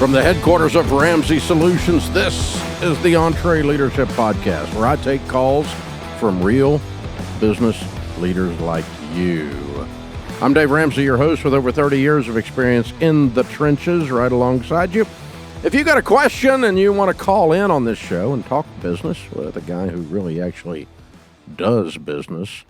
From the headquarters of Ramsey Solutions, this is the EntreLeadership Podcast, where I take calls from real business leaders like you. I'm Dave Ramsey, your host with over 30 years of experience in the trenches right alongside you. If you got a question and you want to call in on this show and talk business with a guy who really actually does business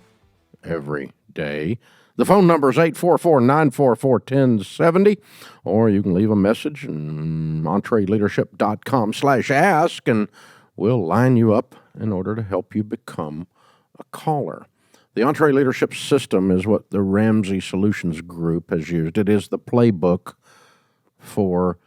every day, the phone number is 844-944-1070, or you can leave a message on EntreLeadership.com/ask, and we'll line you up in order to help you become a caller. The EntreLeadership system is what the Ramsey Solutions Group has used. It is the playbook for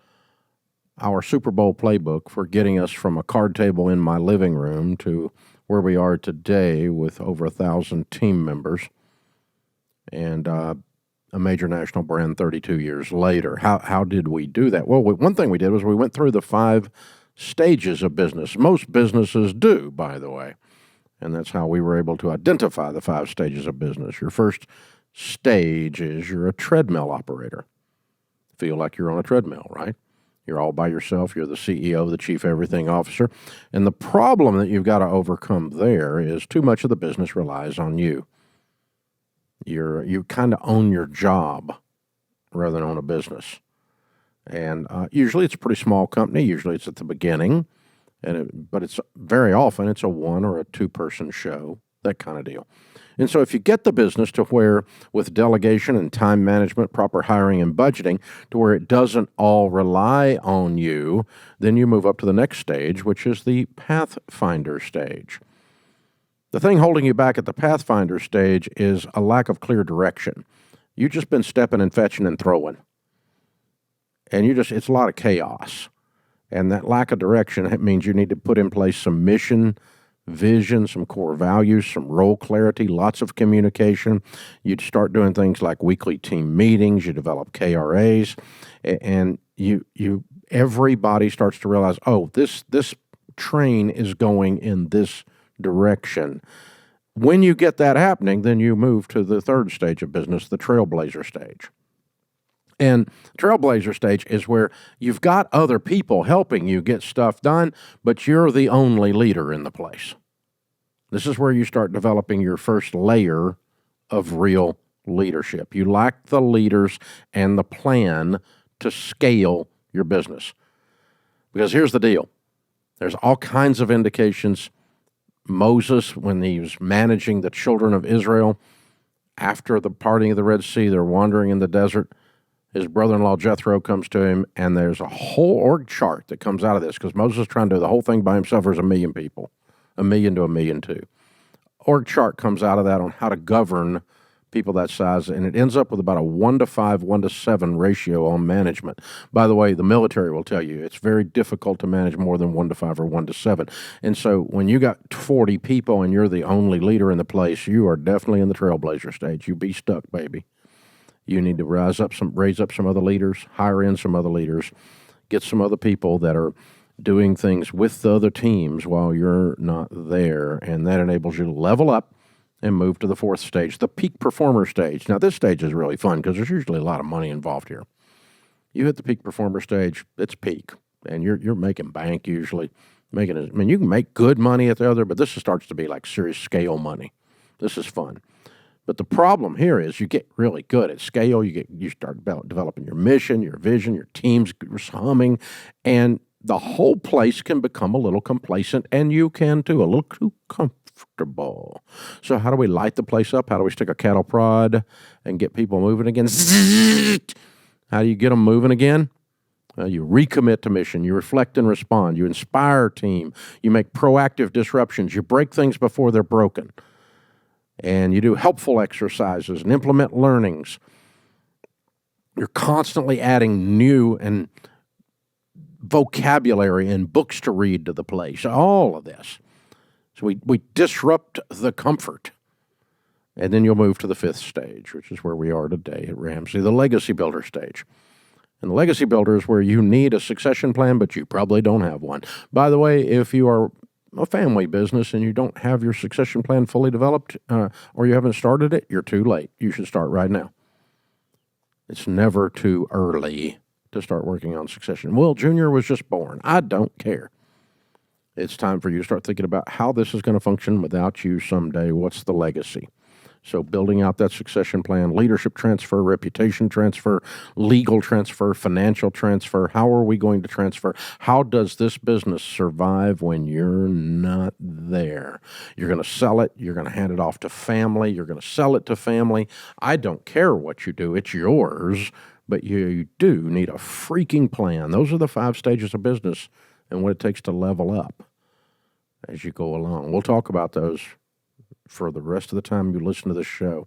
our Super Bowl playbook for getting us from a card table in my living room to where we are today with over 1,000 team members and a major national brand 32 years later. How did we do that? Well, one thing we did was we went through the 5 stages of business. Most businesses do, by the way. And that's how we were able to identify the 5 stages of business. Your first stage is you're a treadmill operator. Feel like you're on a treadmill, right? You're all by yourself. You're the CEO, the chief everything officer. And the problem that you've got to overcome there is too much of the business relies on you. You kind of own your job rather than own a business. And usually it's a pretty small company. Usually it's at the beginning. But it's very often it's a 1 or a 2-person show, that kind of deal. And so if you get the business to where, with delegation and time management, proper hiring and budgeting, to where it doesn't all rely on you, then you move up to the next stage, which is the Pathfinder stage. The thing holding you back at the Pathfinder stage is a lack of clear direction. You've just been stepping and fetching and throwing. And it's a lot of chaos. And that lack of direction, it means you need to put in place some mission, vision, some core values, some role clarity, lots of communication. You'd start doing things like weekly team meetings. You develop KRAs, and everybody starts to realize, oh, this train is going in this direction. When you get that happening, then you move to the 3rd stage of business, the trailblazer stage. And trailblazer stage is where you've got other people helping you get stuff done, but you're the only leader in the place. This is where you start developing your first layer of real leadership. You lack the leaders and the plan to scale your business. Because here's the deal. There's all kinds of indications. Moses, when he was managing the children of Israel, after the parting of the Red Sea, they're wandering in the desert. His brother-in-law Jethro comes to him, and there's a whole org chart that comes out of this because Moses is trying to do the whole thing by himself. There's 1 million people, 1 million to 1.2 million. Org chart comes out of that on how to govern people that size, and it ends up with about a 1-to-5, 1-to-7 ratio on management. By the way, the military will tell you it's very difficult to manage more than 1-to-5 or 1-to-7. And so when you got 40 people and you're the only leader in the place, you are definitely in the trailblazer stage. You be stuck, baby. You need to raise up some other leaders, hire in some other leaders, get some other people that are doing things with the other teams while you're not there, and that enables you to level up and move to the 4th stage, the peak performer stage. Now, this stage is really fun because there's usually a lot of money involved here. You hit the peak performer stage, it's peak, and you're making bank usually. You can make good money at the other, but this starts to be like serious scale money. This is fun. But the problem here is you get really good at scale. You start developing your mission, your vision, your team's humming, and the whole place can become a little complacent, and you can too, a little too comfortable. So how do we light the place up? How do we stick a cattle prod and get people moving again? How do you get them moving again? You recommit to mission. You reflect and respond. You inspire team. You make proactive disruptions. You break things before they're broken. And you do helpful exercises and implement learnings. You're constantly adding new and vocabulary and books to read to the place, all of this. So we disrupt the comfort. And then you'll move to the 5th stage, which is where we are today at Ramsey, the legacy builder stage. And the legacy builder is where you need a succession plan, but you probably don't have one. By the way, if you are a family business and you don't have your succession plan fully developed or you haven't started it, you're too late. You should start right now. It's never too early to start working on succession. Well, Junior was just born. I don't care. It's time for you to start thinking about how this is going to function without you someday. What's the legacy? So building out that succession plan, leadership transfer, reputation transfer, legal transfer, financial transfer. How are we going to transfer? How does this business survive when you're not there? You're going to sell it. You're going to hand it off to family. You're going to sell it to family. I don't care what you do. It's yours, but you do need a freaking plan. Those are the 5 stages of business and what it takes to level up as you go along. We'll talk about those for the rest of the time you listen to this show,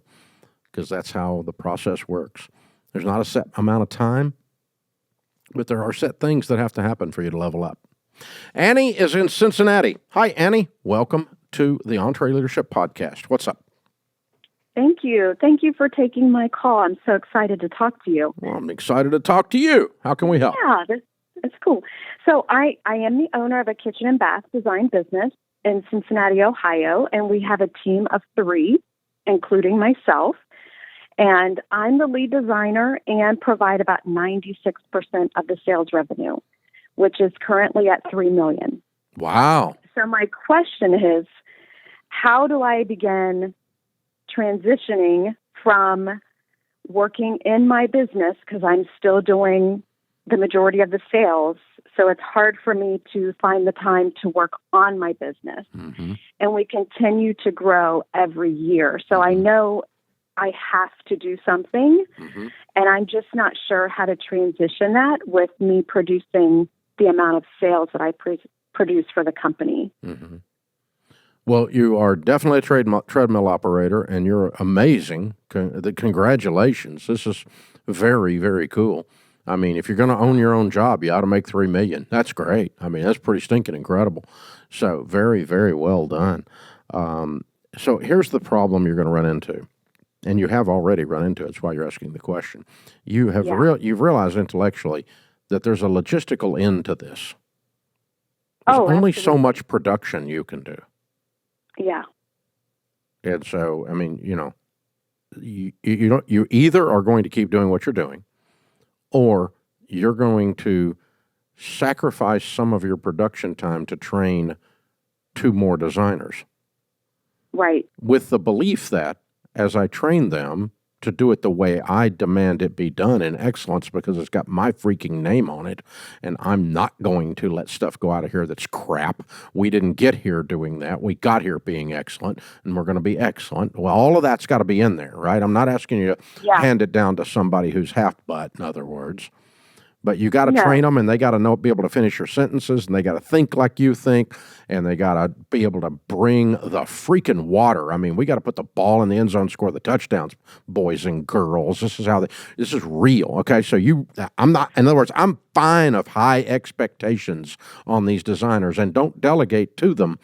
because that's how the process works. There's not a set amount of time, but there are set things that have to happen for you to level up. Annie is in Cincinnati. Hi, Annie. Welcome to the EntreLeadership Podcast. What's up? Thank you. Thank you for taking my call. I'm so excited to talk to you. Well, I'm excited to talk to you. How can we help? Yeah, that's cool. So I am the owner of a kitchen and bath design business in Cincinnati, Ohio, and we have a team of 3, including myself. And I'm the lead designer and provide about 96% of the sales revenue, which is currently at $3 million. Wow. So my question is, how do I begin transitioning from working in my business, because I'm still doing the majority of the sales, so it's hard for me to find the time to work on my business. Mm-hmm. And we continue to grow every year. So I know I have to do something, and I'm just not sure how to transition that with me producing the amount of sales that I produce for the company. Mm-hmm. Well, you are definitely a treadmill operator, and you're amazing. Congratulations. This is very, very cool. I mean, if you're going to own your own job, you ought to make $3 million. That's great. I mean, that's pretty stinking incredible. So very, very well done. So here's the problem you're going to run into, and you have already run into it. That's why you're asking the question. You have you've realized intellectually that there's a logistical end to this. There's only so much production you can do. Yeah. And so, I mean, you either are going to keep doing what you're doing, or you're going to sacrifice some of your production time to train 2 more designers. Right. With the belief that as I train them to do it the way I demand it be done in excellence, because it's got my freaking name on it, and I'm not going to let stuff go out of here that's crap. We didn't get here doing that. We got here being excellent, and we're going to be excellent. Well, all of that's got to be in there, right? I'm not asking you to hand it down to somebody who's half-butt, in other words. But you got to train them, and they got to be able to finish your sentences, and they got to think like you think, and they got to be able to bring the freaking water. I mean, we got to put the ball in the end zone, score the touchdowns, boys and girls. This is real. Okay, so I'm not. In other words, I'm fine of high expectations on these designers, and don't delegate to them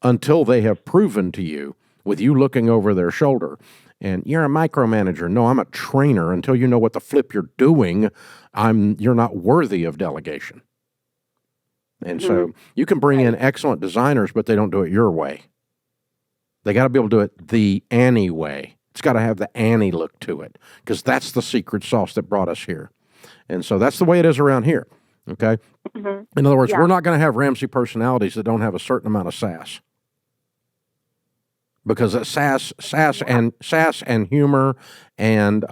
until they have proven to you, with you looking over their shoulder. And you're a micromanager. No, I'm a trainer. Until you know what the flip you're doing, you're not worthy of delegation. And so you can bring in excellent designers, but they don't do it your way. They got to be able to do it the Annie way. It's got to have the Annie look to it, because that's the secret sauce that brought us here. And so that's the way it is around here. Okay. In other words, we're not going to have Ramsey personalities that don't have a certain amount of sass. Because sass and humor and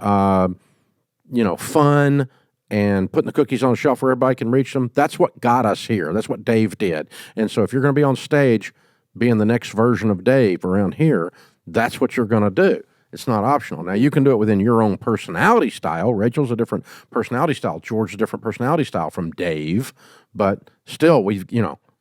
fun and putting the cookies on the shelf where everybody can reach them, that's what got us here. That's what Dave did. And so if you're going to be on stage being the next version of Dave around here, that's what you're going to do. It's not optional. Now, you can do it within your own personality style. Rachel's a different personality style. George's a different personality style from Dave. But still,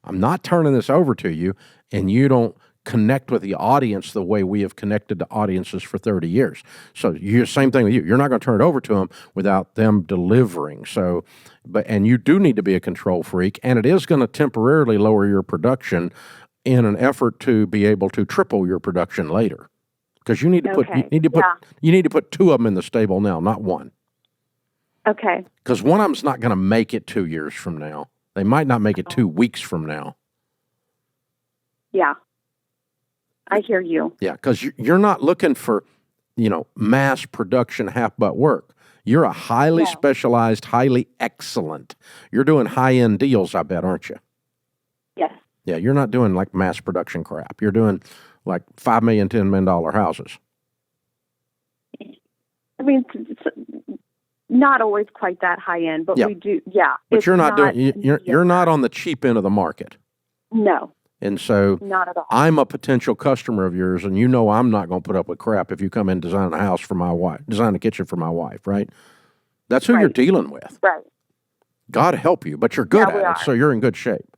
I'm not turning this over to you, and you don't connect with the audience the way we have connected to audiences for 30 years. So same thing with you. You're not going to turn it over to them without them delivering. So, and you do need to be a control freak, and it is going to temporarily lower your production in an effort to be able to triple your production later. Because you need to you need to put 2 of them in the stable now, not 1. Okay. Because one of them's not going to make it 2 years from now. They might not make it 2 weeks from now. Yeah. I hear you. Yeah, because you're not looking for mass production half-butt work. You're a highly specialized, highly excellent. You're doing high-end deals, I bet, aren't you? Yes. Yeah, you're not doing like mass production crap. You're doing like $5 million, $10 million houses. I mean, it's not always quite that high end, but we do. Yeah, but you're not doing. You're not on the cheap end of the market. No. And so, not at all. I'm a potential customer of yours, and I'm not going to put up with crap if you come in and design a house for my wife, design a kitchen for my wife, right? That's who you're dealing with. Right. God help you, but you're good at it, so you're in good shape.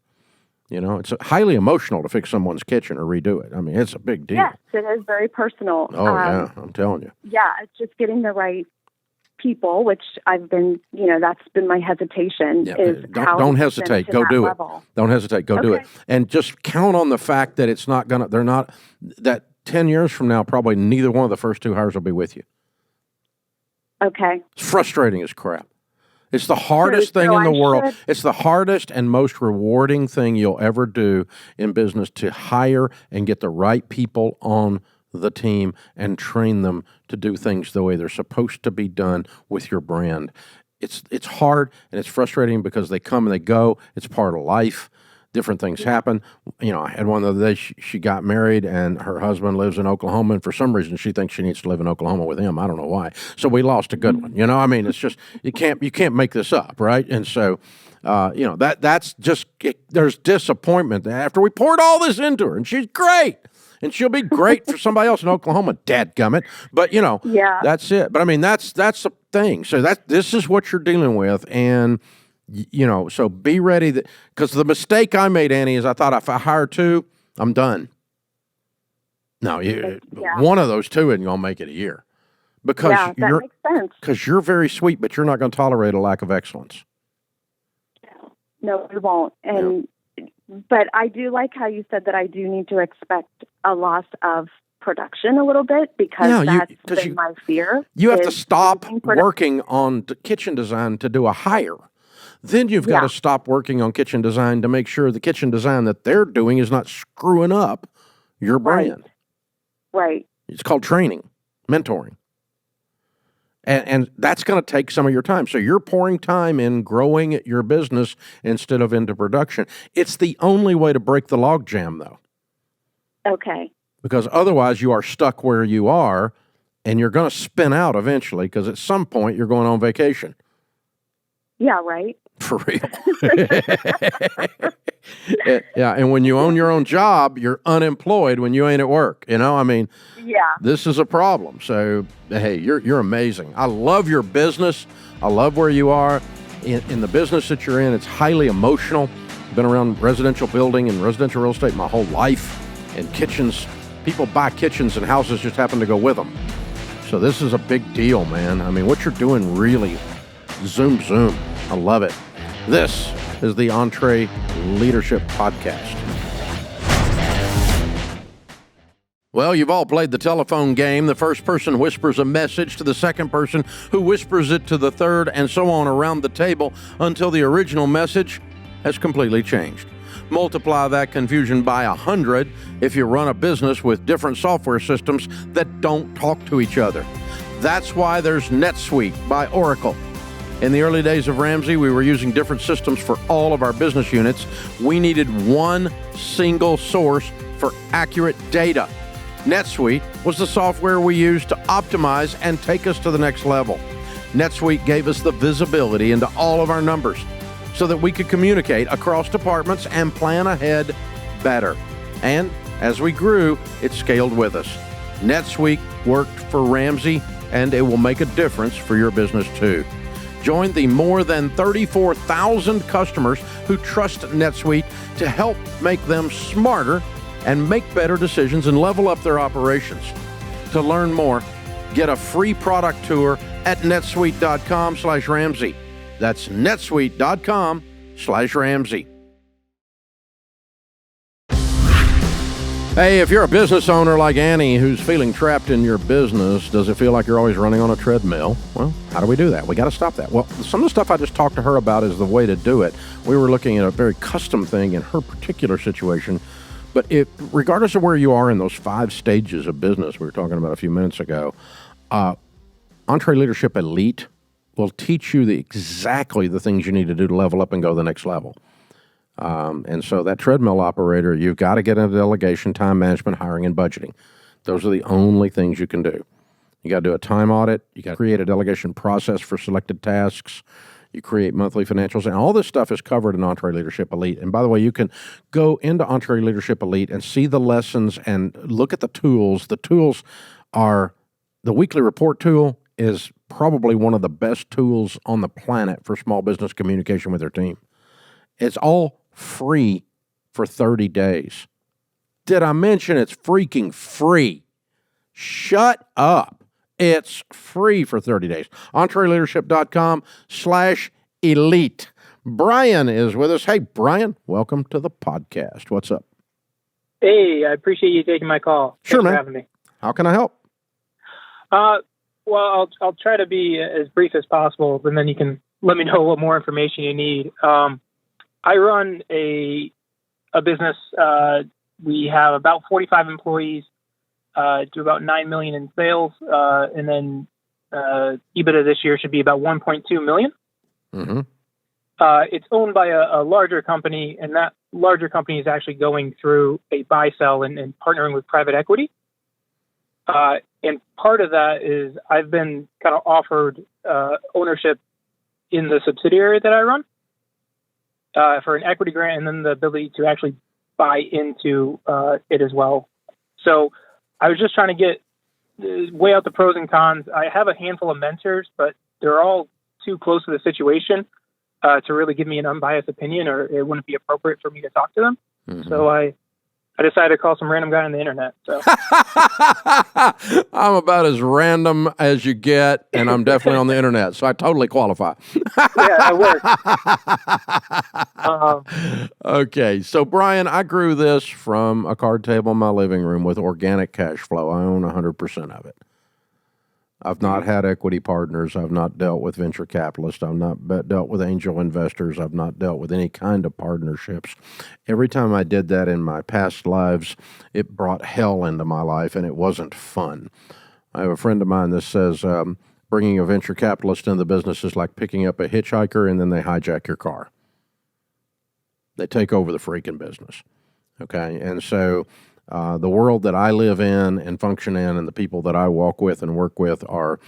It's highly emotional to fix someone's kitchen or redo it. I mean, it's a big deal. Yes, it is very personal. Oh, yeah, I'm telling you. Yeah, it's just getting the right people, which I've been, that's been my hesitation. Yeah, don't hesitate. Go do it. Don't hesitate. Go do it. And just count on the fact that that 10 years from now, probably neither one of the first two hires will be with you. Okay. It's frustrating as crap. It's the hardest thing in the world. It's the hardest and most rewarding thing you'll ever do in business, to hire and get the right people on the team and train them to do things the way they're supposed to be done with your brand. It's hard and it's frustrating because they come and they go. It's part of life. Different things happen. I had one the other day. She got married and her husband lives in Oklahoma, and for some reason she thinks she needs to live in Oklahoma with him. I don't know why. So we lost a good one. It's just you can't make this up, right? And so that's just there's disappointment after we poured all this into her, and she's great. And she'll be great for somebody else in Oklahoma, dadgummit. But, that's it. But, I mean, that's the thing. So this is what you're dealing with. And, so be ready. Because the mistake I made, Annie, is I thought if I hire two, I'm done. No, one of those two isn't going to make it a year. Because that makes sense. Because you're very sweet, but you're not going to tolerate a lack of excellence. No, we won't. And but I do like how you said that I do need to expect a loss of production a little bit, because that's been my fear. You have to stop working on kitchen design to do a hire. Then you've got to stop working on kitchen design to make sure the kitchen design that they're doing is not screwing up your brand. Right. It's called training, mentoring. And that's going to take some of your time. So you're pouring time in growing your business instead of into production. It's the only way to break the logjam, though. Okay. Because otherwise you are stuck where you are, and you're going to spin out eventually, because at some point you're going on vacation. Yeah, right. For real. Yeah, and when you own your own job, you're unemployed when you ain't at work. This is a problem. So, hey, you're amazing. I love your business. I love where you are. In the business that you're in, it's highly emotional. Been around residential building and residential real estate my whole life. And kitchens, people buy kitchens and houses just happen to go with them. So this is a big deal, man. I mean, what you're doing really, zoom. I love it. This is the EntreLeadership Podcast. Well, you've all played the telephone game. The first person whispers a message to the second person, who whispers it to the third, and so on around the table until the original message has completely changed. Multiply that confusion by 100 if you run a business with different software systems that don't talk to each other. That's why there's Netsuite by Oracle. In the early days of Ramsey, we were using different systems for all of our business units. We needed one single source for accurate data. NetSuite was the software we used to optimize and take us to the next level. NetSuite gave us the visibility into all of our numbers so that we could communicate across departments and plan ahead better. And as we grew, it scaled with us. NetSuite worked for Ramsey, and it will make a difference for your business too. Join the more than 34,000 customers who trust NetSuite to help make them smarter and make better decisions and level up their operations. To learn more, get a free product tour at netsuite.com/Ramsey. That's netsuite.com/Ramsey. Hey, if you're a business owner like Annie who's feeling trapped in your business, does it feel like you're always running on a treadmill? Well, how do we do that? We got to stop that. Well, some of the stuff I just talked to her about is the way to do it. We were looking at a very custom thing in her particular situation. But regardless of where you are in those 5 stages of business we were talking about a few minutes ago, EntreLeadership Elite will teach you exactly the things you need to do to level up and go to the next level. And so that treadmill operator, you've got to get into delegation, time management, hiring, and budgeting. Those are the only things you can do. You got to do a time audit. You got to create a delegation process for selected tasks. You create monthly financials, and all this stuff is covered in EntreLeadership Elite. And by the way, you can go into EntreLeadership Elite and see the lessons and look at the tools. The tools are, the weekly report tool is probably one of the best tools on the planet for small business communication with their team. It's all free for 30 days. Did I mention it's freaking free? Shut up. It's free for 30 days. EntreLeadership.com/elite. Brian is with us. Hey, Brian, welcome to the podcast. What's up? Hey, I appreciate you taking my call. Sure, Thanks man. for having me. How can I help? Well, I'll try to be as brief as possible, and then you can let me know what more information you need. I run a business. We have about 45 employees. Do about $9 million in sales, and then EBITDA this year should be about $1.2 million. Mm-hmm. It's owned by a larger company, and that larger company is actually going through a buy-sell and partnering with private equity. And part of that is I've been kind of offered ownership in the subsidiary that I run for an equity grant, and then the ability to actually buy into it as well. So I was just trying to weigh out the pros and cons. I have a handful of mentors, but they're all too close to the situation to really give me an unbiased opinion, or it wouldn't be appropriate for me to talk to them. Mm-hmm. So I decided to call some random guy on the internet. So I'm about as random as you get, and I'm definitely on the internet, so I totally qualify. Yeah, that works. Okay, so Brian, I grew this from a card table in my living room with organic cash flow. I own 100% of it. I've not had equity partners. I've not dealt with venture capitalists. I've not dealt with angel investors. I've not dealt with any kind of partnerships. Every time I did that in my past lives, it brought hell into my life, and it wasn't fun. I have a friend of mine that says bringing a venture capitalist into the business is like picking up a hitchhiker, and then they hijack your car. They take over the freaking business. Okay, and so the world that I live in and function in, and the people that I walk with and work with are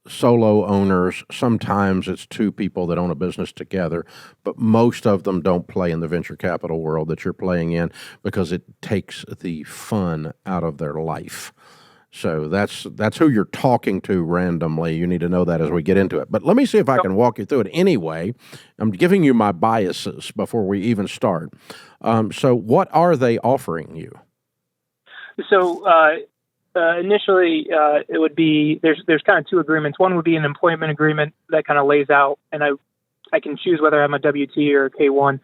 solo owners. Sometimes it's two people that own a business together, but most of them don't play in the venture capital world that you're playing in because it takes the fun out of their life. So that's who you're talking to randomly. You need to know that as we get into it. But let me see if I can walk you through it anyway. I'm giving you my biases before we even start. So what are they offering you? So initially, it would be there's kind of two agreements. One would be an employment agreement that kind of lays out, and I can choose whether I'm a W-2 or a K-1.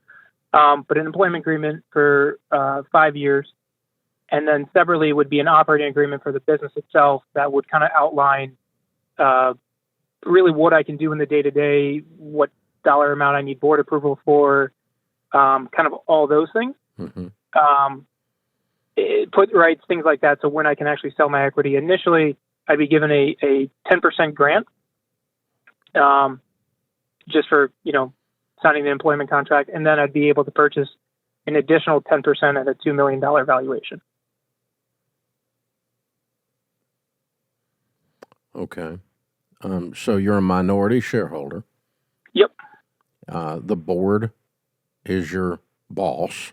But an employment agreement for 5 years. And then separately would be an operating agreement for the business itself that would kind of outline really what I can do in the day-to-day, what dollar amount I need board approval for, kind of all those things. Mm-hmm. It put rights, things like that, so when I can actually sell my equity. Initially, I'd be given a 10% grant just for, signing the employment contract, and then I'd be able to purchase an additional 10% at a $2 million valuation. Okay. So you're a minority shareholder. Yep. The board is your boss.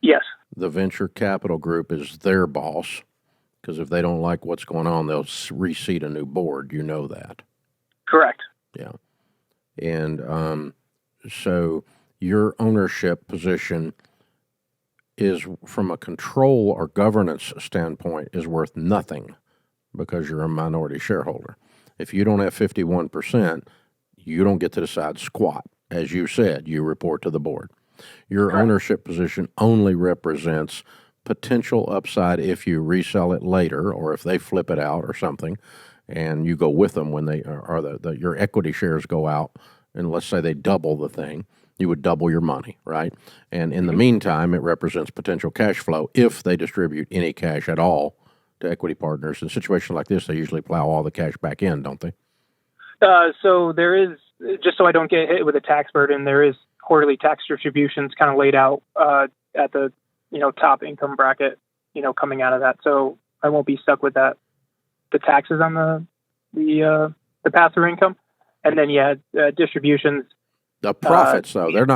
Yes. The venture capital group is their boss, because if they don't like what's going on, they'll reseat a new board. You know that. Correct. Yeah. And so your ownership position is, from a control or governance standpoint, is worth nothing because you're a minority shareholder. If you don't have 51%, you don't get to decide squat. As you said, you report to the board. Your Correct. Ownership position only represents potential upside if you resell it later, or if they flip it out or something, and you go with them when they your equity shares go out, and let's say they double the thing, you would double your money, right? And in the meantime, it represents potential cash flow if they distribute any cash at all to equity partners. In situations like this, they usually plow all the cash back in, don't they? So there is, just so I don't get hit with a tax burden, there is quarterly tax distributions kind of laid out at the top income bracket, coming out of that. So I won't be stuck with the taxes on the pass-through income, and then distributions. The profits, though, they're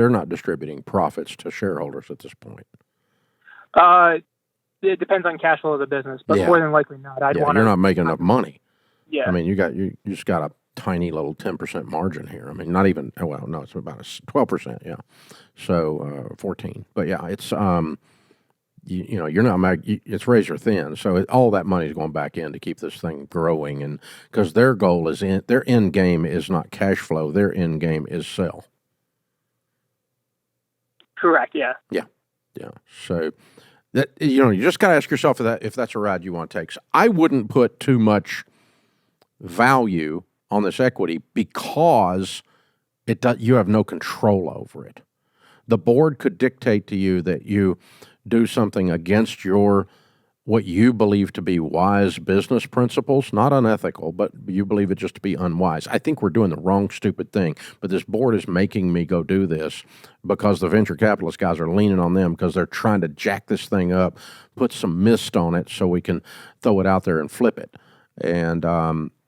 not distributing profits to shareholders at this point. It depends on cash flow of the business, but more than likely not. You're not making enough money. Yeah. I mean, you just got a tiny little 10% margin here. I mean, not even, well, no, it's about 12%, yeah. So 14. But yeah, it's you're not it's razor thin. So all that money is going back in to keep this thing growing, and because their goal is their end game is not cash flow. Their end game is sell. Correct. Yeah. Yeah. So that you just got to ask yourself if that's a ride you want to take. So I wouldn't put too much value on this equity because you have no control over it. The board could dictate to you that you do something against what you believe to be wise business principles, not unethical, but you believe it just to be unwise. I think we're doing the wrong stupid thing, but this board is making me go do this because the venture capitalist guys are leaning on them because they're trying to jack this thing up, put some mist on it so we can throw it out there and flip it. And,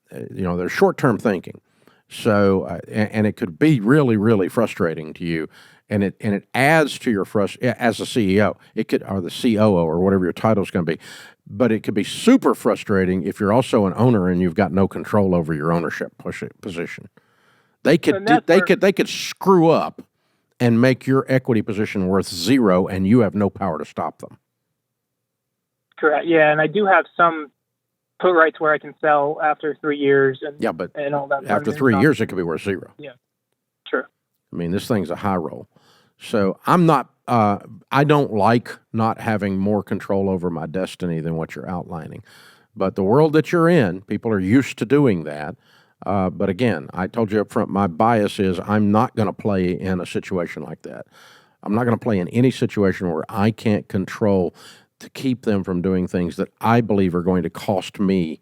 they're short-term thinking. So, and it could be really, really frustrating to you. And it adds to your frustration as a CEO. It could, or the COO, or whatever your title is going to be. But it could be super frustrating if you're also an owner and you've got no control over your ownership position. They could screw up and make your equity position worth zero, and you have no power to stop them. Correct. Yeah, and I do have some put rights where I can sell after 3 years. And all that. After 3 years, it could be worth zero. Yeah. Sure. I mean, this thing's a high roll. So I'm not, I don't like not having more control over my destiny than what you're outlining. But the world that you're in, people are used to doing that. But again, I told you up front, my bias is I'm not going to play in a situation like that. I'm not going to play in any situation where I can't control to keep them from doing things that I believe are going to cost me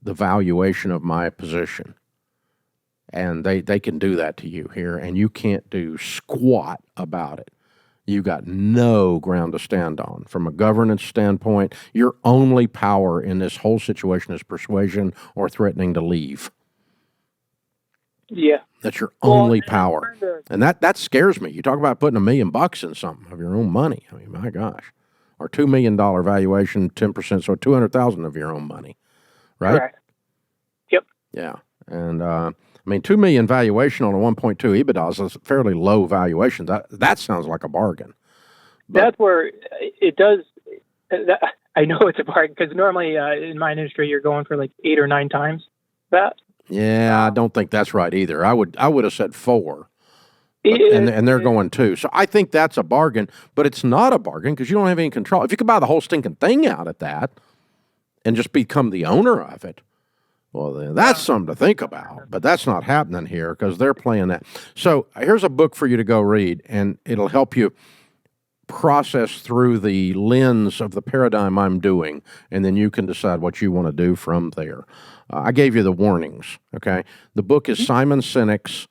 the valuation of my position. And they can do that to you here, and you can't do squat about it. You got no ground to stand on. From a governance standpoint, your only power in this whole situation is persuasion or threatening to leave. Yeah. That's your only power. And that scares me. You talk about putting $1 million in something of your own money. I mean, my gosh. Or $2 million valuation, 10%, so $200,000 of your own money. Right? Correct. Yep. Yeah. And I mean, $2 million valuation on a 1.2 EBITDA is a fairly low valuation. That sounds like a bargain. But that's where it does. I know it's a bargain because normally in my industry you're going for like 8 or 9 times that. Yeah, I don't think that's right either. I would have said 4, and they're going 2. So I think that's a bargain, but it's not a bargain because you don't have any control. If you could buy the whole stinking thing out at that and just become the owner of it, well, then that's something to think about, but that's not happening here because they're playing that. So here's a book for you to go read, and it'll help you process through the lens of the paradigm I'm doing, and then you can decide what you want to do from there. I gave you the warnings, okay? The book is Simon Sinek's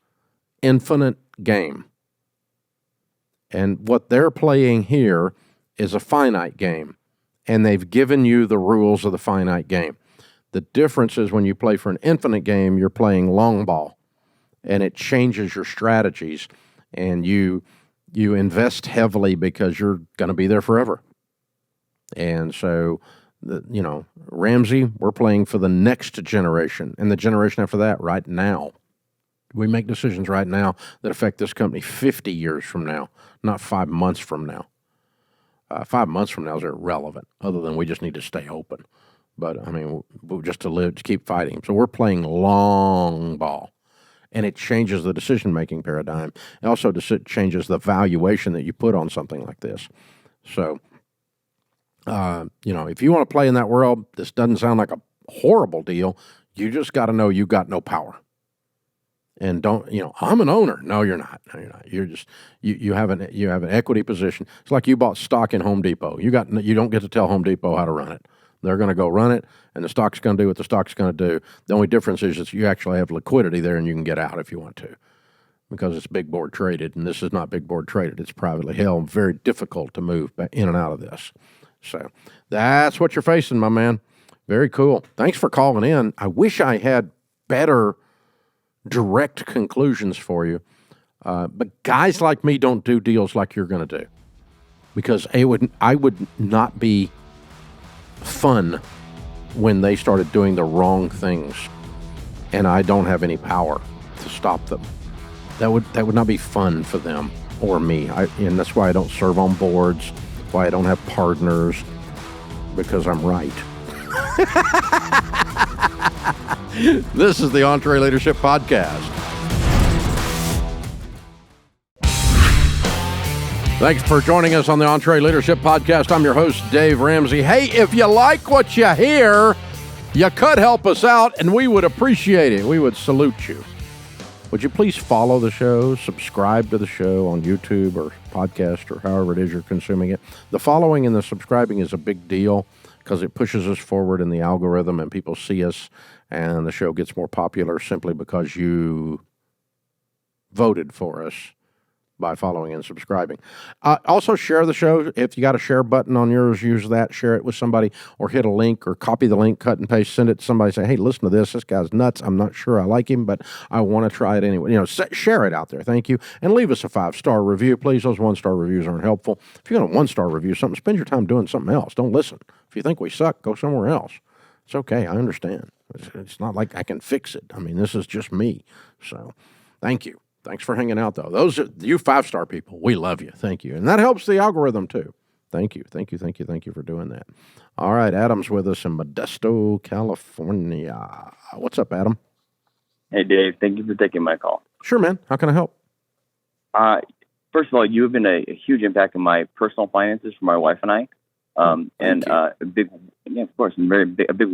Infinite Game, and what they're playing here is a finite game, and they've given you the rules of the finite game. The difference is when you play for an infinite game, you're playing long ball, and it changes your strategies, and you invest heavily because you're going to be there forever. And so, Ramsey, we're playing for the next generation, and the generation after that right now. We make decisions right now that affect this company 50 years from now, not 5 months from now. 5 months from now is irrelevant, other than we just need to stay open. But, I mean, just to live, to keep fighting. So we're playing long ball, and it changes the decision-making paradigm. It also changes the valuation that you put on something like this. So, if you want to play in that world, this doesn't sound like a horrible deal. You just got to know you got no power. And don't, I'm an owner. No, you're not. No, you're not. You're just, you have an equity position. It's like you bought stock in Home Depot. You don't get to tell Home Depot how to run it. They're going to go run it, and the stock's going to do what the stock's going to do. The only difference is that you actually have liquidity there, and you can get out if you want to, because it's big board traded, and this is not big board traded. It's privately held. Very difficult to move in and out of this. So that's what you're facing, my man. Very cool. Thanks for calling in. I wish I had better direct conclusions for you. But guys like me don't do deals like you're going to do, because I would not be fun when they started doing the wrong things, and I don't have any power to stop them. That would not be fun for them or me. And that's why I don't serve on boards, why I don't have partners, because I'm right. This is the EntreLeadership Podcast. Thanks for joining us on the EntreLeadership Podcast. I'm your host, Dave Ramsey. Hey, if you like what you hear, you could help us out, and we would appreciate it. We would salute you. Would you please follow the show, subscribe to the show on YouTube or podcast or however it is you're consuming it. The following and the subscribing is a big deal because it pushes us forward in the algorithm and people see us, and the show gets more popular simply because you voted for us by following and subscribing. Also share the show. If you got a share button on yours, use that, share it with somebody, or hit a link or copy the link, cut and paste, send it to somebody, say, hey, listen to this. This guy's nuts. I'm not sure I like him, but I want to try it anyway. Share it out there. Thank you. And leave us a 5-star review, please. Those 1-star reviews aren't helpful. If you're going to 1-star review something, spend your time doing something else. Don't listen. If you think we suck, go somewhere else. It's okay. I understand. It's not like I can fix it. I mean, this is just me. So thank you. Thanks for hanging out, though. Those are you 5-star people. We love you. Thank you. And that helps the algorithm, too. Thank you. Thank you. Thank you. Thank you for doing that. All right. Adam's with us in Modesto, California. What's up, Adam? Hey, Dave. Thank you for taking my call. Sure, man. How can I help? First of all, you have been a huge impact on my personal finances for my wife and I. A big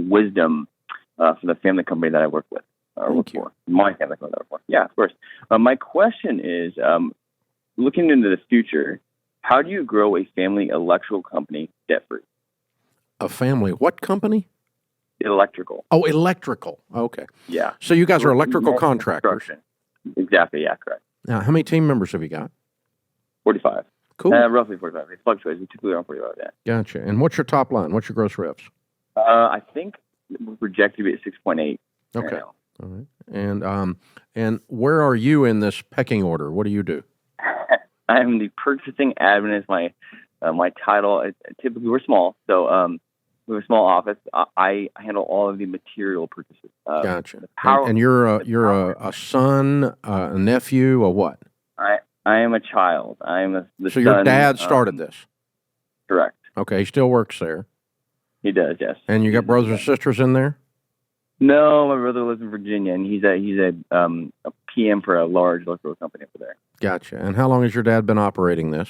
wisdom for the family company that I work with. My family company that I work for. Yeah, of course. My question is, looking into the future, how do you grow a family electrical company debt-free? A family what company? Electrical. Oh, electrical. Okay. Yeah. So you guys are electrical contractors. Exactly. Yeah, correct. Now, how many team members have you got? 45. Cool. Roughly 45. It fluctuates. We typically around 45. Yeah. Gotcha. And what's your top line? What's your gross revs? I think we're projected to be at 6.8. Okay. All right. And where are you in this pecking order? What do you do? I'm the purchasing admin is my title. Typically, we're small, so we have a small office. I handle all of the material purchases. Gotcha. And you're a son, a nephew, a what? I am a child. I am the So son, your dad started this? Correct. Okay, he still works there. He does, yes. And you got brothers and sisters in there? No, my brother lives in Virginia, and he's a PM for a large electrical company over there. Gotcha. And how long has your dad been operating this?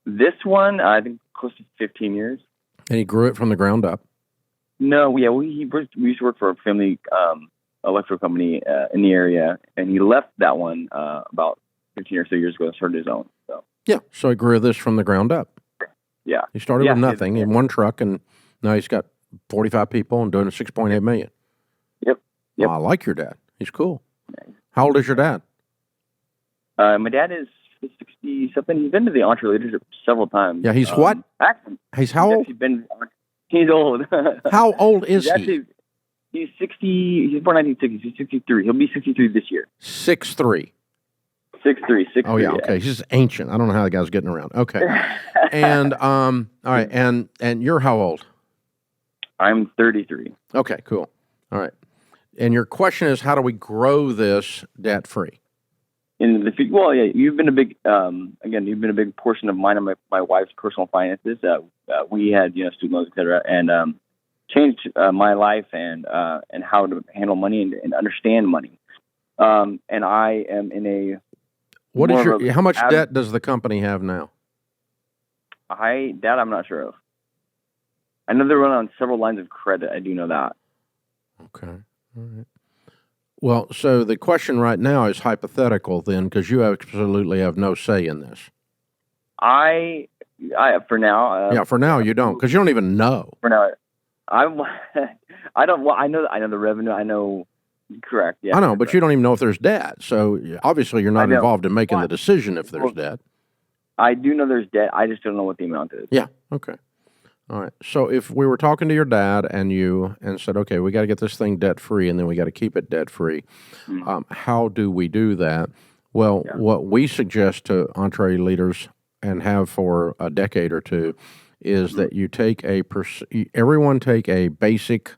This one, I think, close to 15 years. And he grew it from the ground up? No, yeah, we used to work for a family electrical company in the area, and he left that one about 15 or so years ago and started his own. So yeah, so he grew this from the ground up. Yeah. He started with nothing in one truck, and now he's got 45 people and doing $6.8 million. Yep. Oh, I like your dad. He's cool. How old is your dad? My dad is 60-something. He's been to the EntreLeadership several times. Yeah, he's what? Actually, he's how old? He's old. How old is he? He's 60. He's born 1960. He's 63. He'll be 63 this year. 6'3". 6'3". Oh yeah, okay. He's just ancient. I don't know how the guy's getting around. Okay. And all right, and you're how old? I'm 33. Okay, cool. All right. And your question is, how do we grow this debt free? Well, yeah, you've been a big you've been a big portion of mine and my wife's personal finances. We had student loans, et cetera, and changed my life and how to handle money and understand money. And I am in a how much debt does the company have now? I'm not sure of. I know they run on several lines of credit. I do know that. Okay. All right. Well, so the question right now is hypothetical then, because you absolutely have no say in this. I for now. For now you don't, because you don't even know. For now, I don't. Well, I know the revenue. I know. Correct. Yeah. I know, but you don't even know if there's debt. So obviously, you're not involved in making the decision if there's debt. I do know there's debt. I just don't know what the amount is. Yeah. Okay. All right. So if we were talking to your dad and you and said, okay, we got to get this thing debt free, and then we got to keep it debt free. How do we do that? Well, what we suggest to entree leaders and have for a decade or two is that you take everyone take a basic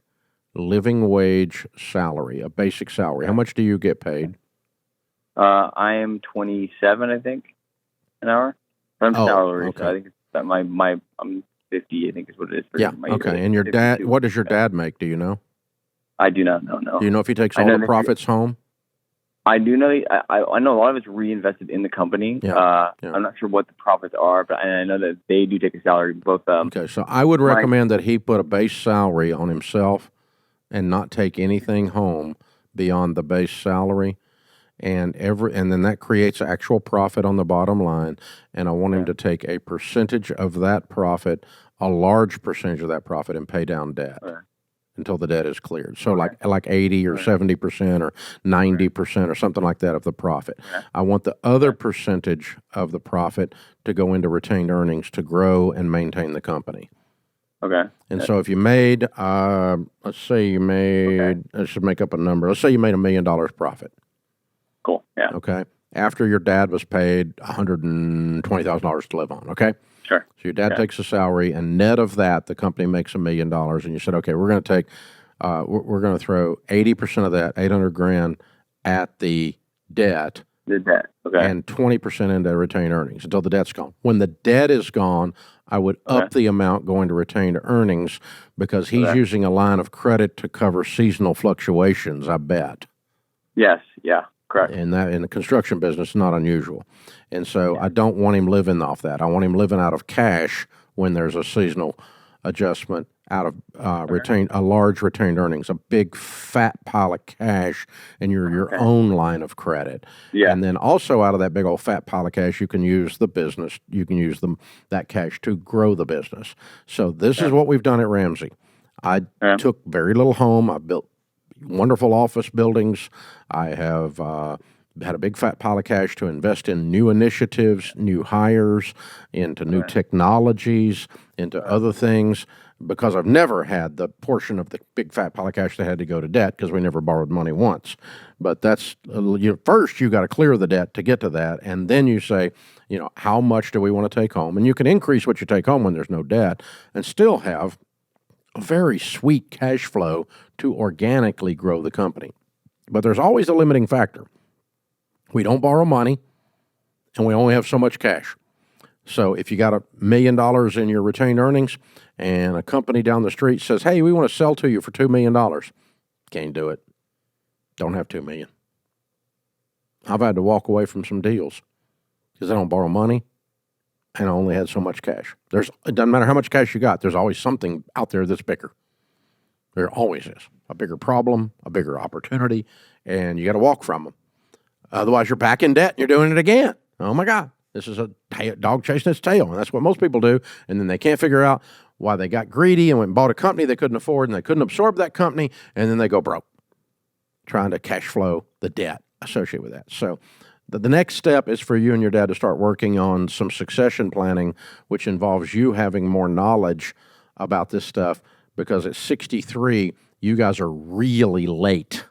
living wage salary, a basic salary. How much do you get paid? I am 27, I think, an hour. I'm salary. Okay. So I think it's that I'm 50, I think is what it is. Yeah. Okay. And your dad, what does your dad make? Do you know? I do not know. No. Do you know if he takes all the profits home? I do know. I know a lot of it's reinvested in the company. Yeah. I'm not sure what the profits are, but I know that they do take a salary. Both. Okay. So I would recommend that he put a base salary on himself and not take anything home beyond the base salary. And then that creates actual profit on the bottom line. And I want him to take a percentage of that profit, a large percentage of that profit, and pay down debt until the debt is cleared. So like 80 or 70% or 90% or something like that of the profit. I want the other percentage of the profit to go into retained earnings to grow and maintain the company. Okay. And so if you made, let's say you made, I should make up a number. Let's say you made $1 million profit. Cool. Yeah. Okay. After your dad was paid $120,000 to live on. Okay. Sure. So your dad takes a salary, and net of that, the company makes $1 million. And you said, okay, we're going to take, we're going to throw 80% of that, $800,000, at the debt. The debt. Okay. And 20% into retained earnings until the debt's gone. When the debt is gone, I would up the amount going to retained earnings because he's using a line of credit to cover seasonal fluctuations, I bet. Yes. Yeah. Correct. And that in the construction business is not unusual. And so I don't want him living off that. I want him living out of cash when there's a seasonal adjustment out of a large retained earnings, a big fat pile of cash, and your own line of credit. Yeah. And then also out of that big old fat pile of cash, you can use the business. You can use that cash to grow the business. So this is what we've done at Ramsey. I took very little home. I built wonderful office buildings. I have had a big fat pile of cash to invest in new initiatives, new hires, into new technologies, into other things, because I've never had the portion of the big fat pile of cash that had to go to debt because we never borrowed money once. But that's first you got to clear the debt to get to that, and then you say, how much do we want to take home? And you can increase what you take home when there's no debt and still have a very sweet cash flow to organically grow the company. But there's always a limiting factor. We don't borrow money, and we only have so much cash. So if you got $1 million in your retained earnings and a company down the street says, hey, we want to sell to you for $2 million, can't do it. Don't have $2 million. I've had to walk away from some deals because I don't borrow money and I only had so much cash. It doesn't matter how much cash you got. There's always something out there that's bigger. There always is. A bigger problem, a bigger opportunity, and you got to walk from them. Otherwise, you're back in debt and you're doing it again. Oh, my God. This is a dog chasing its tail, and that's what most people do. And then they can't figure out why they got greedy and went and bought a company they couldn't afford, and they couldn't absorb that company, and then they go broke trying to cash flow the debt associated with that. So the next step is for you and your dad to start working on some succession planning, which involves you having more knowledge about this stuff, because at 63, you guys are really late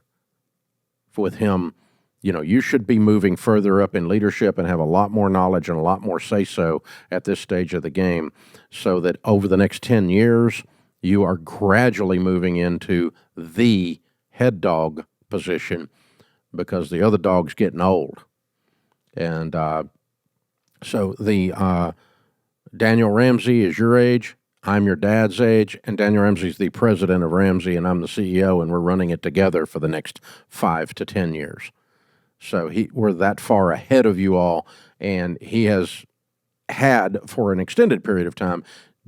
with him. You should be moving further up in leadership and have a lot more knowledge and a lot more say-so at this stage of the game, so that over the next 10 years, you are gradually moving into the head dog position, because the other dog's getting old. And so Daniel Ramsey is your age. I'm your dad's age, and Daniel Ramsey's the president of Ramsey, and I'm the CEO, and we're running it together for the next 5 to 10 years. So we're that far ahead of you all, and he has had, for an extended period of time,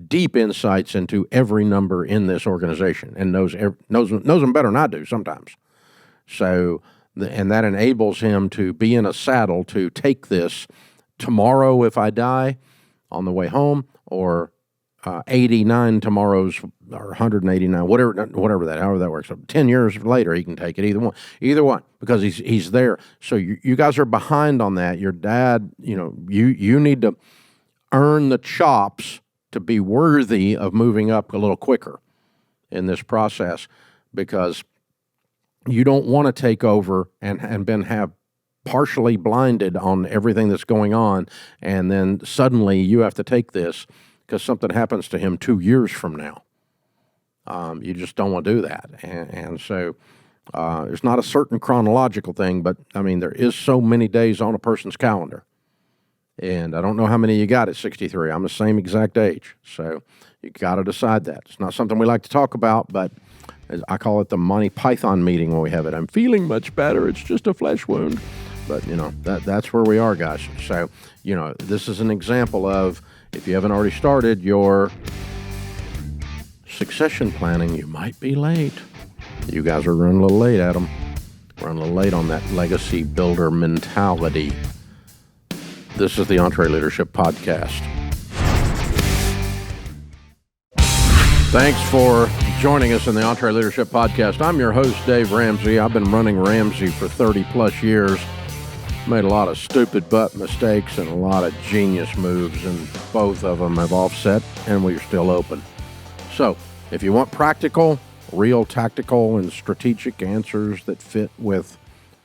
deep insights into every number in this organization, and knows them better than I do sometimes. So, and that enables him to be in a saddle to take this tomorrow if I die on the way home, or 89 tomorrows or 189, whatever that, however that works. So 10 years later, he can take it, either one, because he's there. So you guys are behind on that. Your dad, you need to earn the chops to be worthy of moving up a little quicker in this process, because you don't want to take over and have partially blinded on everything that's going on, and then suddenly you have to take this because something happens to him 2 years from now. You just don't want to do that. And so it's not a certain chronological thing, but I mean, there is so many days on a person's calendar. And I don't know how many you got at 63. I'm the same exact age. So you got to decide that. It's not something we like to talk about, but I call it the Monty Python meeting when we have it. I'm feeling much better. It's just a flesh wound. But, that's where we are, guys. So, this is an example of, if you haven't already started your succession planning, you might be late. You guys are running a little late, Adam. Running a little late on that legacy builder mentality. This is the EntreLeadership Podcast. Thanks for joining us in the EntreLeadership Podcast. I'm your host, Dave Ramsey. I've been running Ramsey for 30 plus years. Made a lot of stupid butt mistakes and a lot of genius moves, and both of them have offset, and we're still open. So if you want practical, real tactical, and strategic answers that fit with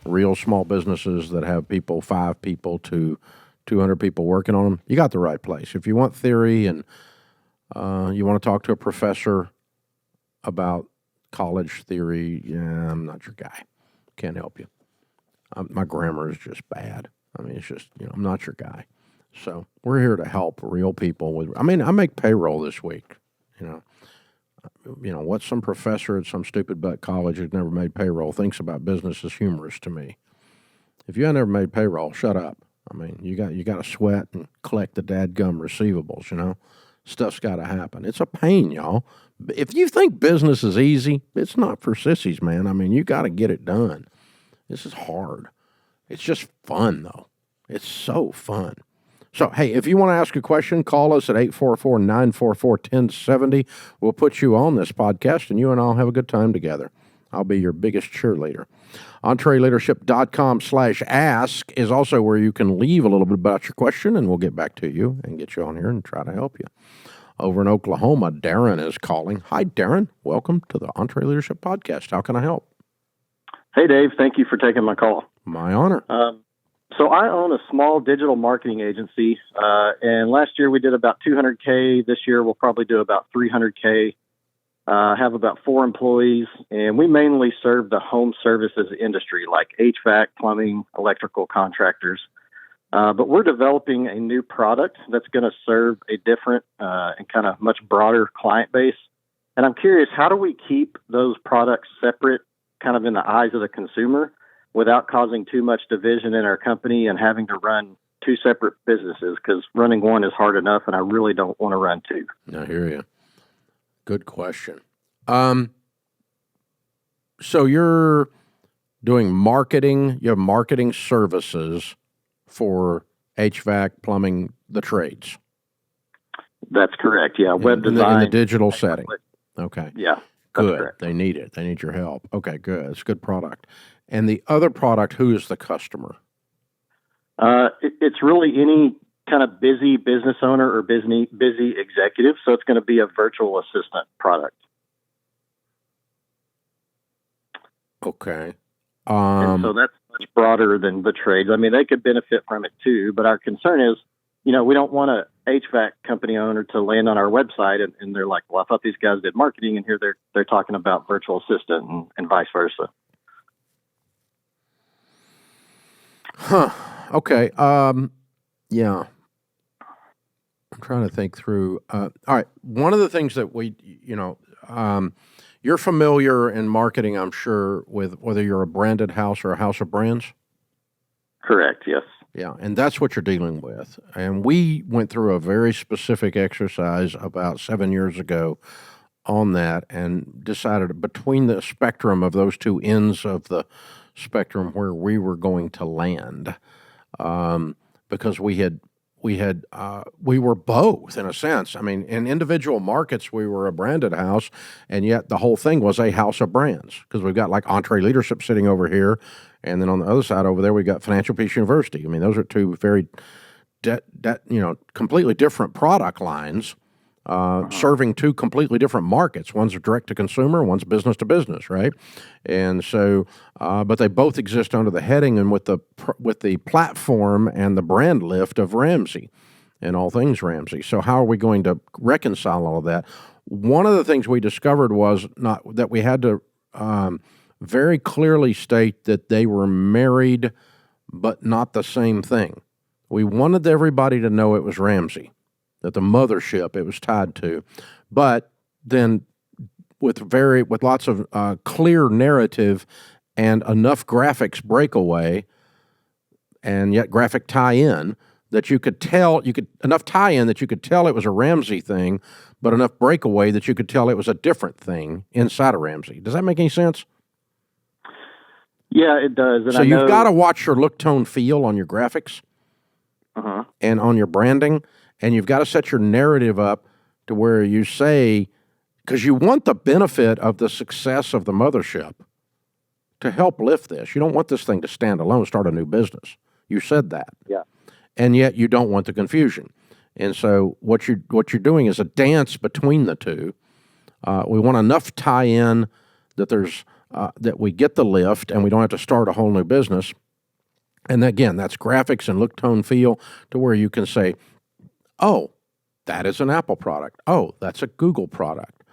real small businesses that have 5 people to 200 people working on them, you got the right place. If you want theory and you want to talk to a professor about college theory, I'm not your guy. Can't help you. My grammar is just bad. I mean, it's just, I'm not your guy. So we're here to help real people I make payroll this week. What some professor at some stupid butt college who's never made payroll thinks about business is humorous to me. If you ain't never made payroll, shut up. I mean, you got to sweat and collect the dadgum receivables, Stuff's got to happen. It's a pain, y'all. If you think business is easy, it's not for sissies, man. I mean, you got to get it done. This is hard. It's just fun, though. It's so fun. So, hey, if you want to ask a question, call us at 844-944-1070. We'll put you on this podcast, and you and I'll have a good time together. I'll be your biggest cheerleader. EntreLeadership.com/ask is also where you can leave a little bit about your question, and we'll get back to you and get you on here and try to help you. Over in Oklahoma, Darren is calling. Hi, Darren. Welcome to the EntreLeadership Podcast. How can I help? Hey, Dave. Thank you for taking my call. My honor. So I own a small digital marketing agency, and last year we did about $200K. This year we'll probably do about $300K. Have about 4 employees, and we mainly serve the home services industry like HVAC, plumbing, electrical contractors. But we're developing a new product that's going to serve a different and kind of much broader client base. And I'm curious, how do we keep those products separate kind of in the eyes of the consumer without causing too much division in our company and having to run 2 separate businesses? Because running one is hard enough, and I really don't want to run 2. I hear you. Good question. So you're doing marketing, you have marketing services for HVAC, plumbing, the trades. That's correct. Yeah. Web design. In the digital setting. Okay. Yeah. Good. Correct. They need it. They need your help. Okay, good. It's a good product. And the other product, who is the customer? It's really any kind of busy business owner or busy executive. So it's going to be a virtual assistant product. Okay. And so that's much broader than the trades. I mean, they could benefit from it too, but our concern is, we don't want a HVAC company owner to land on our website and they're like, well, I thought these guys did marketing, and here they're talking about virtual assistant and vice versa. Huh. Okay. Yeah. I'm trying to think through. All right. One of the things that you're familiar in marketing, I'm sure, with whether you're a branded house or a house of brands. Correct. Yes. Yeah. And that's what you're dealing with. And we went through a very specific exercise about 7 years ago on that and decided between the spectrum of those 2 ends of the spectrum where we were going to land, because we had we were both in a sense. I mean, in individual markets, we were a branded house, and yet the whole thing was a house of brands because we've got like EntreLeadership sitting over here, and then on the other side over there we got Financial Peace University. I mean, those are two very completely different product lines. Serving two completely different markets. One's direct to consumer, one's business to business, right? And so, but they both exist under the heading and with the platform and the brand lift of Ramsey and all things Ramsey. So how are we going to reconcile all of that? One of the things we discovered was that we had to very clearly state that they were married, but not the same thing. We wanted everybody to know it was Ramsey, that the mothership it was tied to, but then with lots of clear narrative and enough graphics breakaway, and yet graphic tie-in that you could tell enough tie-in that you could tell it was a Ramsey thing, but enough breakaway that you could tell it was a different thing inside of Ramsey. Does that make any sense? Yeah, it does. And so you've got to watch your look, tone, feel on your graphics and on your branding. And you've got to set your narrative up to where you say, because you want the benefit of the success of the mothership to help lift this. You don't want this thing to stand alone, start a new business. You said that. Yeah. And yet you don't want the confusion. And so what you're doing is a dance between the two. We want enough tie-in that that we get the lift and we don't have to start a whole new business. And again, that's graphics and look, tone, feel to where you can say, oh, that is an Apple product. Oh, that's a Google product.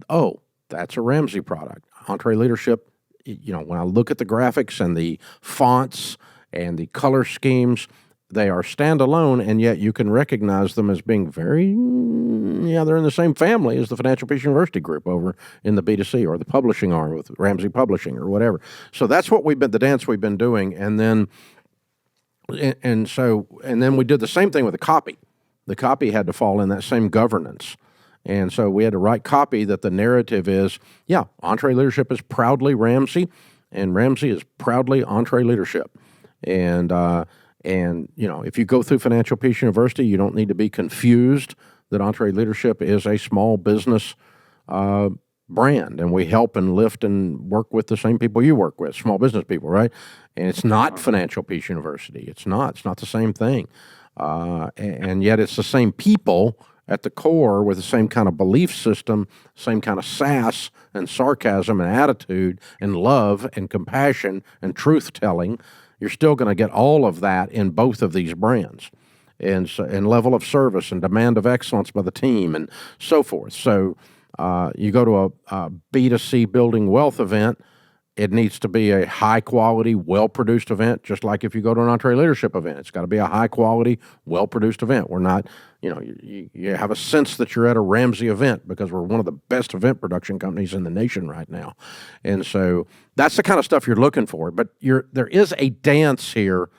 Oh, that's a Ramsey product. EntreLeadership, when I look at the graphics and the fonts and the color schemes, they are standalone, and yet you can recognize them as being they're in the same family as the Financial Peace University group over in the B2C or the publishing arm with Ramsey Publishing or whatever. So that's what the dance we've been doing. And then we did the same thing with the copy. The copy had to fall in that same governance. And so we had to write copy that the narrative is, EntreLeadership is proudly Ramsey, and Ramsey is proudly EntreLeadership. And if you go through Financial Peace University, you don't need to be confused that EntreLeadership is a small business brand, and we help and lift and work with the same people you work with, small business people, right? And it's not Financial Peace University. It's not the same thing. And yet it's the same people at the core with the same kind of belief system, same kind of sass and sarcasm and attitude and love and compassion and truth-telling. You're still going to get all of that in both of these brands, and level of service and demand of excellence by the team and so forth. So you go to a B2C building wealth event, it needs to be a high-quality, well-produced event, just like if you go to an EntreLeadership event. It's got to be a high-quality, well-produced event. We're not, you have a sense that you're at a Ramsey event because we're one of the best event production companies in the nation right now. And so that's the kind of stuff you're looking for. But there is a dance here,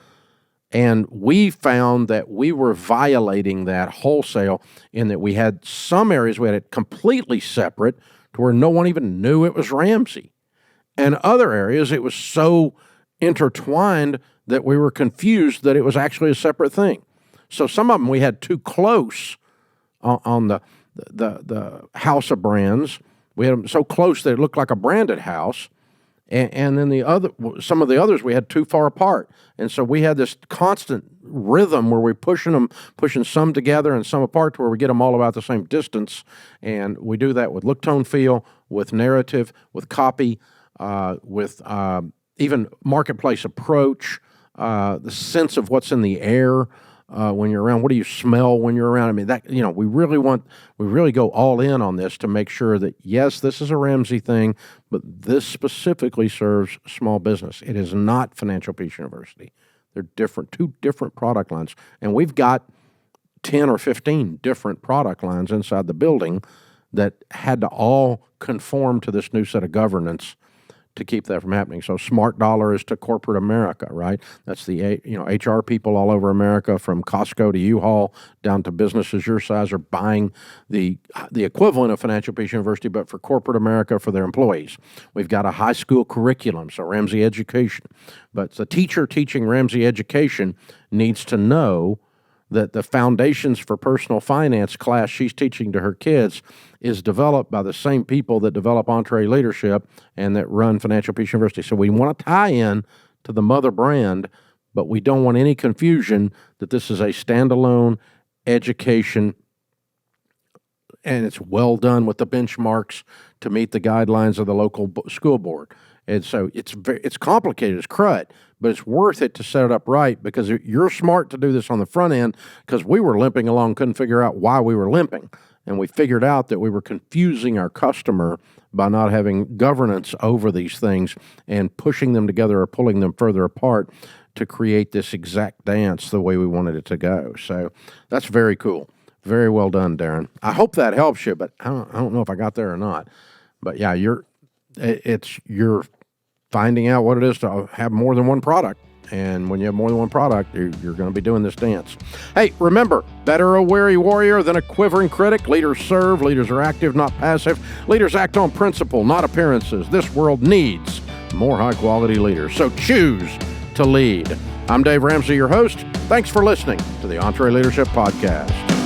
and we found that we were violating that wholesale in that we had some areas we had it completely separate to where no one even knew it was Ramsey. And other areas, it was so intertwined that we were confused that it was actually a separate thing. So some of them we had too close on the house of brands. We had them so close that it looked like a branded house. And then some of the others we had too far apart. And so we had this constant rhythm where we're pushing some together and some apart to where we get them all about the same distance. And we do that with look, tone, feel, with narrative, with copy, with even marketplace approach, the sense of what's in the air when you're around. What do you smell when you're around? I mean, that we really go all in on this to make sure that yes, this is a Ramsey thing, but this specifically serves small business. It is not Financial Peace University. They're different, two different product lines, and we've got 10 or 15 different product lines inside the building that had to all conform to this new set of governance to keep that from happening. So Smart Dollar is to corporate America, right? That's the HR people all over America, from Costco to U-Haul down to businesses your size, are buying the equivalent of Financial Peace University, but for corporate America for their employees. We've got a high school curriculum, so Ramsey Education. But the teacher teaching Ramsey Education needs to know that the Foundations for Personal Finance class she's teaching to her kids is developed by the same people that develop EntreLeadership and that run Financial Peace University. So we want to tie in to the mother brand, but we don't want any confusion that this is a standalone education, and it's well done with the benchmarks to meet the guidelines of the local school board. And so it's complicated, it's crud, but it's worth it to set it up right, because you're smart to do this on the front end, because we were limping along, couldn't figure out why we were limping. And we figured out that we were confusing our customer by not having governance over these things and pushing them together or pulling them further apart to create this exact dance the way we wanted it to go. So that's very cool. Very well done, Darren. I hope that helps you, but I don't know if I got there or not. But yeah, you're finding out what it is to have more than one product. And when you have more than one product, you're going to be doing this dance. Hey, remember, better a wary warrior than a quivering critic. Leaders serve. Leaders are active, not passive. Leaders act on principle, not appearances. This world needs more high-quality leaders. So choose to lead. I'm Dave Ramsey, your host. Thanks for listening to the EntreLeadership Podcast.